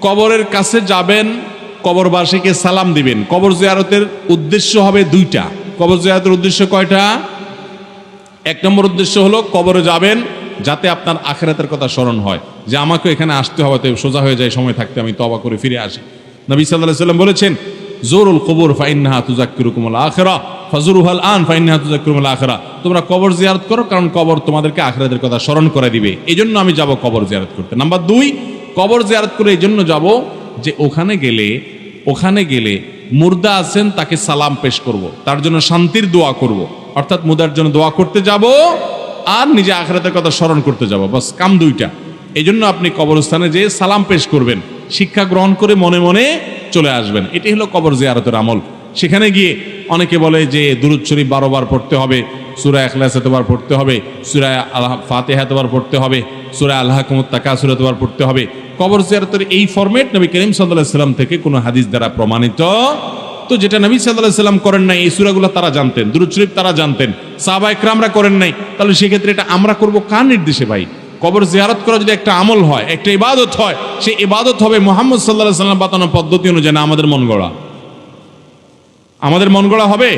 কবরের কাছে যাবেন, কবরবাসীকে সালাম দিবেন। কবর জিয়ারতের উদ্দেশ্য হবে দুইটা। কবর জিয়ারতের উদ্দেশ্য কয়টা? এক নম্বর উদ্দেশ্য হলো কবরে যাবেন যাতে আপনার আখিরাতের কথা স্মরণ হয়, যে আমাকে এখানে আসতে হবে, তো সোজা হয়ে যায়, সময় থাকতে আমি তওবা করে ফিরে আসি। নবী সাল্লাল্লাহু আলাইহি ওয়াসাল্লাম বলেছেন, জুরুল কুবুর ফাইন্নাহা তুযাক্কিরুকুমুল আখিরা ফাজুরুহাল আন ফাইন্নাহা তুযাক্কিরুকুমুল আখিরা। তোমরা কবর জিয়ারত করো, কারণ কবর তোমাদেরকে আখিরাতের কথা স্মরণ করে দিবে। এইজন্য আমি যাব কবর জিয়ারত করতে। নাম্বার 2, কবর জিয়ারত করে এইজন্য যাব যে ওখানে গেলে মুর্দা আছেন, তাকে সালাম পেশ করব, তার জন্য শান্তির দোয়া করব। অর্থাৎ মুর্দার জন্য দোয়া করতে যাব আর নিজে আখিরাতের কথা স্মরণ করতে যাব, বাস কাম দুইটা। এই জন্য আপনি কবরস্থানে যেয়ে সালাম পেশ করবেন, শিক্ষা গ্রহণ করে মনে মনে চলে আসবেন। এটি হলো কবর জিয়ারতের আমল। সেখানে গিয়ে অনেকে বলে যে দুরূদ শরীফ 12 বার পড়তে হবে, সূরা ইখলাস এতবার পড়তে হবে, সূরা ফাতিহা এতবার পড়তে হবে, সূরা আলহাকুমুত তাকাসুর এতবার পড়তে হবে। কবর জিয়ারতের এই ফরম্যাট নবী করিম সাল্লাল্লাহু আলাইহি ওয়াসাল্লাম থেকে কোনো হাদিস দ্বারা প্রমাণিত। তো যেটা নবী সাল্লাল্লাহু আলাইহি ওয়াসাল্লাম করেন নাই, এই সূরাগুলো তারা জানতেন, দুরূদ শরীফ তারা জানতেন, সাহাবায়ে কেরামরা করেন নাই, তাহলে সেক্ষেত্রে এটা আমরা করব কার নির্দেশে ভাই? কবর জিয়ারত করা যদি একটা আমল হয়, একটা ইবাদত হয়, সেই ইবাদত হবে মুহাম্মদ সাল্লাল্লাহু আলাইহি ওয়াসাল্লাম বাতানো পদ্ধতি অনুযায়ী, না আমাদের মন গড়া। আমাদের মন গড়া হবে?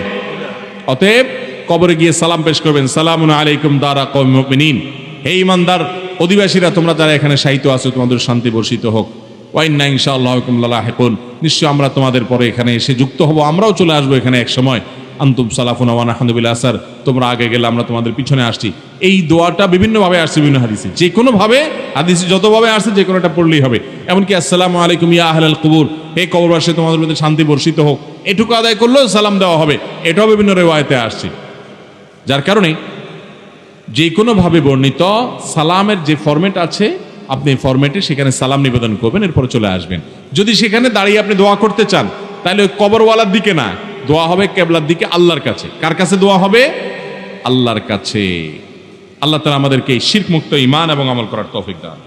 অতএব কবরে গিয়ে সালাম পেশ করবেন, সালামুন আলাইকুম দারা কওমিল মুমিনিন, হে ঈমানদার অধিবাসীরা, তোমরা যারা এখানে শায়িত আছো, তোমাদের শান্তি বর্ষিত হোক। ওয়া ইন্না ইনশাআল্লাহু বিকুম লালাহিকুন, নিশ্চয় আমরা তোমাদের পরে এখানে এসে যুক্ত হব, আমরাও চলে আসবো এখানে এক সময়। আনতুম সালাফুনা ওয়া নাহনু বিল আসার, তোমরা আগে গেলে আমরা তোমাদের পিছনে আসছি। এই দোয়াটা বিভিন্নভাবে আসছে, বিভিন্ন হাদিসে, যে কোনোভাবে হাদিসে যতভাবে আসছে যে কোনোটা পড়লেই হবে। এমনকি আসসালামু আলাইকুম ইয়া আহলাল কুবুর, হে কবরবাসী তোমাদের মধ্যে শান্তি বর্ষিত হোক, এটুকু আদায় করলেও সালাম দেওয়া হবে। এটাও বিভিন্ন রিওয়ায়াতে আসছে। যার কারণে যে কোনোভাবে বর্ণিত সালামের যে ফরম্যাট আছে, আপনি ফরম্যাটে সেখানে সালাম নিবেদন করবেন, এরপরে চলে আসবেন। যদি সেখানে দাঁড়িয়ে আপনি দোয়া করতে চান, তাহলে ওই কবরওয়ালার দিকে না, দোয়া হবে কিবলার দিকে, আল্লাহর কাছে। কার কাছে দোয়া হবে? আল্লাহর কাছে। আল্লাহ তাআলা আমাদেরকে শিরক মুক্ত ঈমান এবং আমল করার তৌফিক দান।